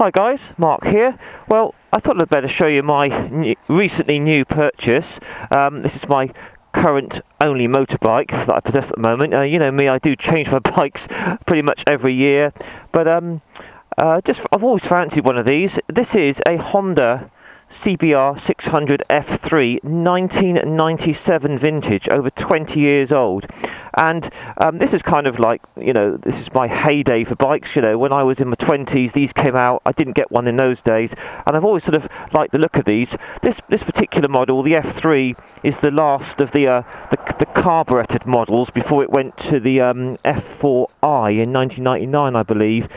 Hi guys, Mark here. Well, I thought I'd better show you my recently new purchase. This is my current only motorbike that I possess at the moment. You know me, I do change my bikes pretty much every year. But I've always fancied one of these. This is a Honda CBR 600 F3 1997 vintage, over 20 years old. And this is kind of like, this is my heyday for bikes. When I was in my 20s, these came out. I didn't get one in those days, and I've always sort of liked the look of these. This particular model, the F3, is the last of the carburetted models before it went to the F4i in 1999, I believe.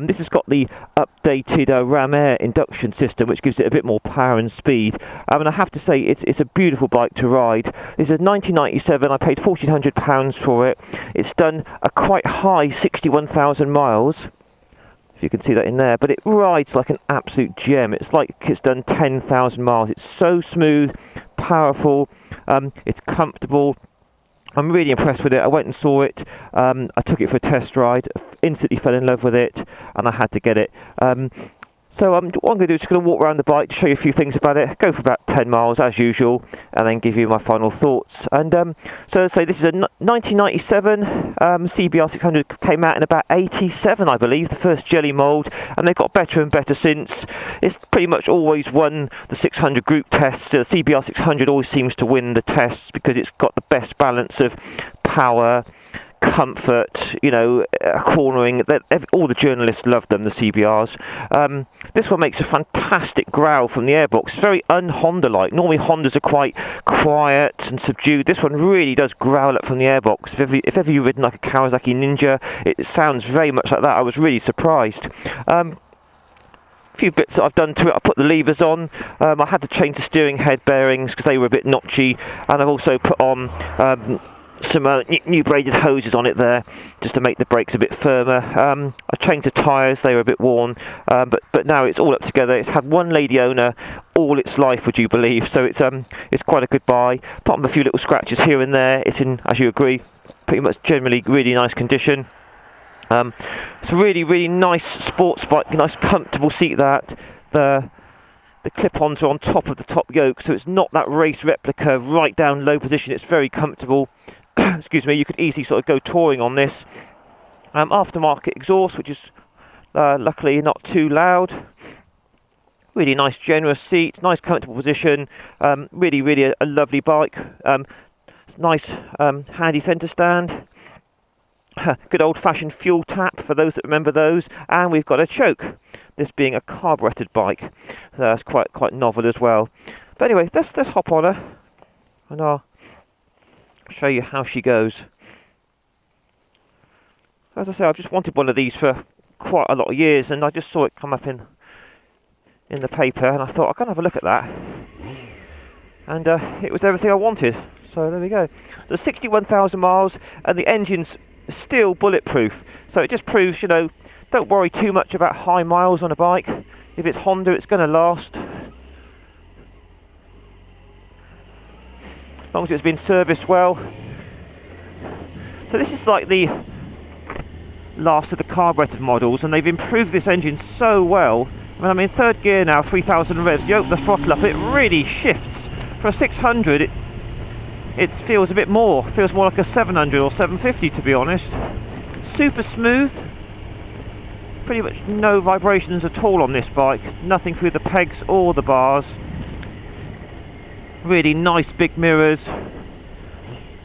This has got the updated Ram Air induction system, which gives it a bit more power and speed. And I have to say, it's a beautiful bike to ride. This is 1997. I paid £1,400 for it. It's done a quite high 61,000 miles, if you can see that in there, but it rides like an absolute gem. It's like it's done 10,000 miles. It's so smooth, powerful, it's comfortable. I'm really impressed with it. I went and saw it. I took it for a test ride, instantly fell in love with it, and I had to get it. So what I'm going to do is just going to walk around the bike, show you a few things about it, go for about 10 miles as usual, and then give you my final thoughts. And so let's say this is a 1997 CBR 600, came out in about 87, I believe, the first jelly mould, and they've got better and better since. It's pretty much always won the 600 group tests. The CBR 600 always seems to win the tests because it's got the best balance of power, comfort, cornering. All the journalists love them, the CBRs. This one makes a fantastic growl from the airbox. It's very un-Honda-like. Normally Hondas are quite quiet and subdued. This one really does growl up from the airbox. If ever you've ridden like a Kawasaki Ninja, it sounds very much like that. I was really surprised. Few bits that I've done to it. I put the levers on. I had to change the steering head bearings because they were a bit notchy, and I've also put on some new braided hoses on it there, just to make the brakes a bit firmer. I changed the tyres, they were a bit worn, but now it's all up together. It's had one lady owner all its life, would you believe? So it's quite a good buy. Apart from a few little scratches here and there, it's in, as you agree, pretty much generally really nice condition. It's a really, really nice sports bike, nice comfortable seat. The clip-ons are on top of the top yoke, so it's not that race replica right down low position. It's very comfortable. Excuse me, you could easily sort of go touring on this. Aftermarket exhaust, which is luckily not too loud. Really nice generous seat, nice comfortable position. Really, really a lovely bike. Nice handy centre stand. Good old-fashioned fuel tap for those that remember those, and we've got a choke. This being a carburetted bike, that's quite novel as well. But anyway, let's hop on her, and I'll show you how she goes. As I say, I've just wanted one of these for quite a lot of years, and I just saw it come up in the paper, and I thought I'd go and have a look at that, and it was everything I wanted. So there we go. So 61,000 miles, and the engine's still bulletproof, so it just proves, don't worry too much about high miles on a bike. If it's Honda, it's going to last as long as it's been serviced well. So this is like the last of the carburetted models, and they've improved this engine so well. I'm in third gear now, 3,000 revs. You open the throttle up, it really shifts. For a 600, it feels a bit more. Feels more like a 700 or 750, to be honest. Super smooth. Pretty much no vibrations at all on this bike. Nothing through the pegs or the bars. Really nice big mirrors.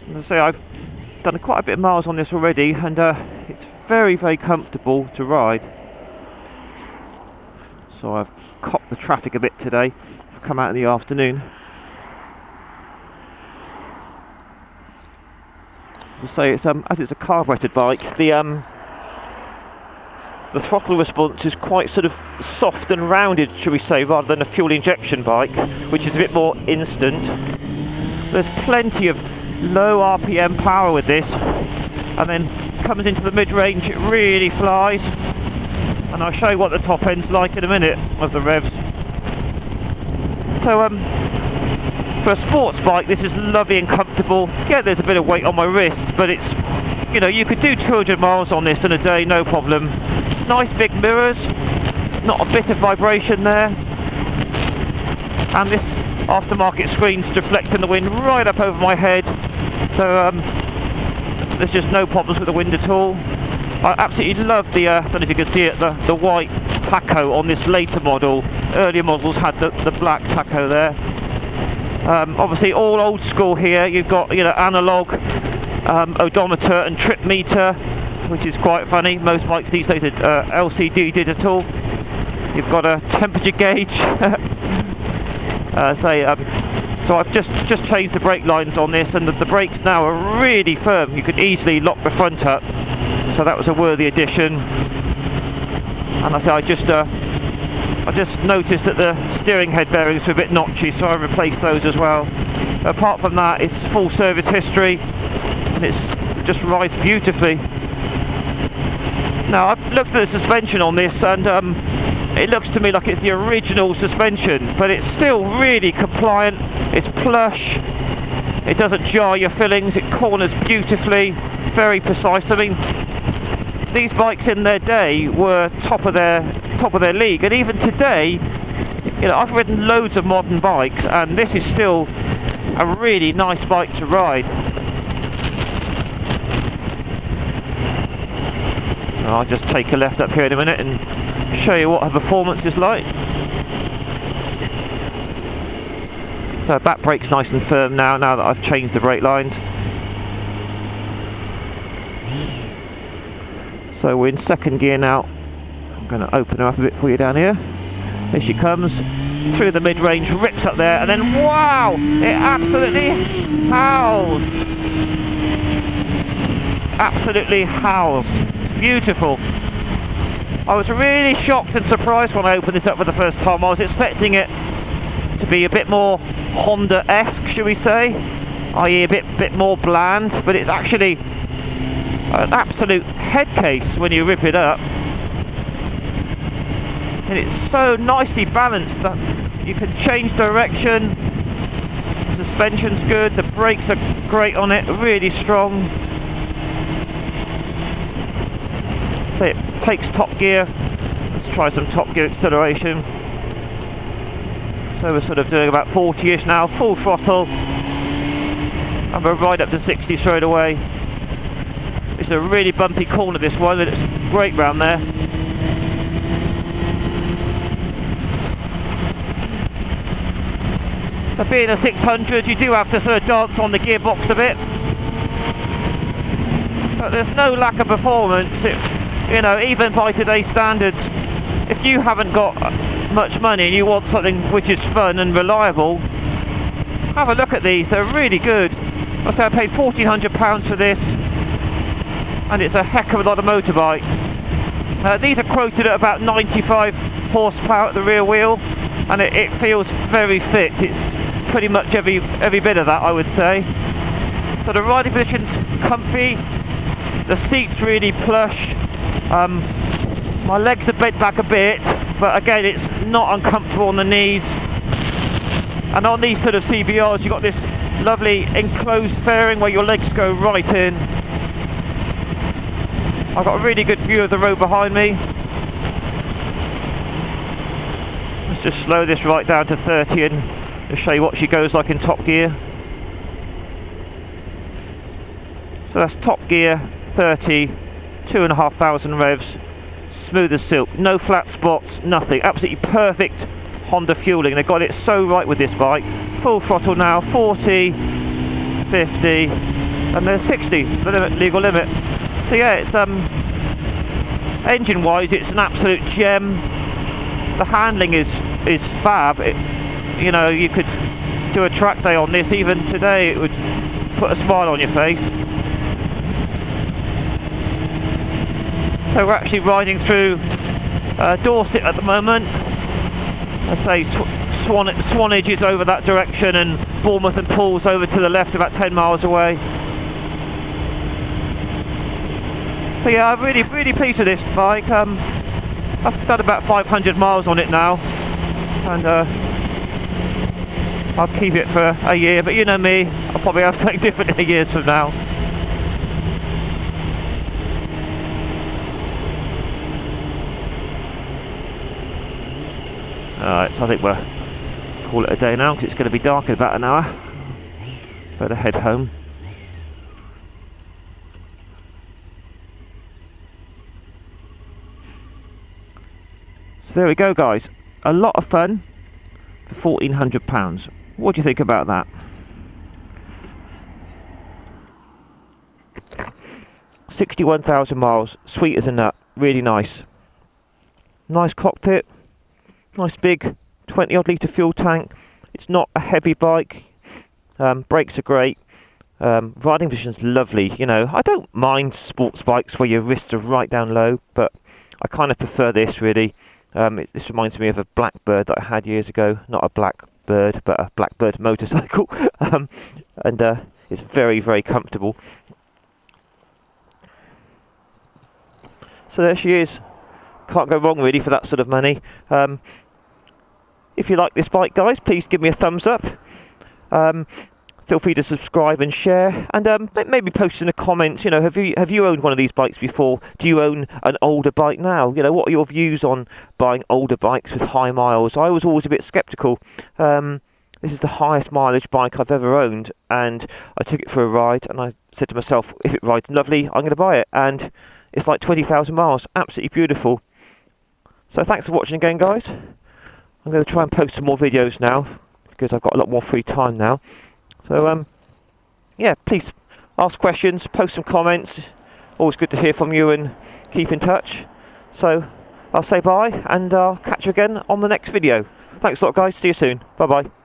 As I say, I've done quite a bit of miles on this already, and it's very, very comfortable to ride. So I've copped the traffic a bit today. I've come out in the afternoon. To say it's as it's a carburetted bike, the throttle response is quite sort of soft and rounded, shall we say, rather than a fuel injection bike, which is a bit more instant. There's plenty of low RPM power with this, and then comes into the mid-range, it really flies, and I'll show you what the top end's like in a minute of the revs. So for a sports bike, this is lovely and comfortable. Yeah, there's a bit of weight on my wrists, but it's, you could do 200 miles on this in a day, no problem. Nice big mirrors, not a bit of vibration there. And this aftermarket screen's deflecting the wind right up over my head, so there's just no problems with the wind at all. I absolutely love the, I don't know if you can see it, the white tacho on this later model. Earlier models had the black tacho there. Obviously all old school here. You've got, you know, analog odometer and trip meter, which is quite funny. Most bikes these days are LCD digital. You've got a temperature gauge. So I've just changed the brake lines on this, and the brakes now are really firm. You could easily lock the front up, so that was a worthy addition. And I just noticed that the steering head bearings were a bit notchy, so I replaced those as well. Apart from that, it's full service history, and it just rides beautifully. Now, I've looked at the suspension on this, and it looks to me like it's the original suspension, but it's still really compliant. It's plush, it doesn't jar your fillings, it corners beautifully, very precise. I mean, these bikes in their day were top of their league, and even today, you know, I've ridden loads of modern bikes, and this is still a really nice bike to ride. I'll just take a left up here in a minute and show you what her performance is like. So back brake's nice and firm now that I've changed the brake lines. So we're in second gear now. I'm going to open her up a bit for you down here. Here she comes through the mid-range, rips up there, and then wow, it absolutely howls. Absolutely howls. It's beautiful. I was really shocked and surprised when I opened this up for the first time. I was expecting it to be a bit more Honda-esque, should we say, i.e. a bit more bland, but it's actually an absolute head case when you rip it up. And it's so nicely balanced that you can change direction. The suspension's good, the brakes are great on it, really strong. So it takes top gear. Let's try some top gear acceleration. So we're sort of doing about 40ish now, full throttle, and we're right up to 60 straight away. It's a really bumpy corner, this one, and it's great round there. So being a 600, you do have to sort of dance on the gearbox a bit, but there's no lack of performance. You know, even by today's standards, if you haven't got much money and you want something which is fun and reliable, have a look at these. They're really good. I say I paid £1,400 for this, and it's a heck of a lot of motorbike. These are quoted at about 95 horsepower at the rear wheel, and it feels very fit. It's pretty much every bit of that, I would say. So the riding position's comfy, the seat's really plush. My legs are bent back a bit, but again, it's not uncomfortable on the knees. And on these sort of CBRs, you've got this lovely enclosed fairing where your legs go right in. I've got a really good view of the road behind me. Let's just slow this right down to 30 and just show you what she goes like in top gear. So that's top gear, 30, 2,500 revs, smooth as silk, no flat spots, nothing, absolutely perfect Honda fueling. They've got it so right with this bike. Full throttle now, 40, 50, and there's 60, the limit, legal limit. So yeah, it's engine wise, it's an absolute gem. The handling is fab. You know, you could do a track day on this even today, it would put a smile on your face. So we're actually riding through Dorset at the moment. I say Swanage is over that direction, and Bournemouth and Poole's over to the left, about 10 miles away. But yeah, I'm really pleased with this bike. I've done about 500 miles on it now, and I'll keep it for a year, but you know me, I'll probably have something different in a years from now. Alright, so I think we'll call it a day now because it's going to be dark in about an hour. Better head home. So there we go, guys. A lot of fun for £1,400. What do you think about that? £61,000 miles, sweet as a nut, really nice. Nice cockpit, nice big 20 odd litre fuel tank. It's not a heavy bike, brakes are great, riding position's lovely. You know, I don't mind sports bikes where your wrists are right down low, but I kind of prefer this really. This reminds me of a Blackbird that I had years ago, not a Blackbird, but a Blackbird motorcycle, and it's very, very comfortable. So there she is. Can't go wrong really for that sort of money. If you like this bike, guys, please give me a thumbs up. Feel free to subscribe and share, and maybe post in the comments. You know, have you owned one of these bikes before? Do you own an older bike now? You know, what are your views on buying older bikes with high miles? I was always a bit sceptical. This is the highest mileage bike I've ever owned, and I took it for a ride, and I said to myself, if it rides lovely, I'm going to buy it. And it's like 20,000 miles, absolutely beautiful. So thanks for watching again, guys. I'm going to try and post some more videos now, because I've got a lot more free time now. So, yeah, please ask questions, post some comments. Always good to hear from you and keep in touch. So, I'll say bye, and I'll catch you again on the next video. Thanks a lot, guys. See you soon. Bye-bye.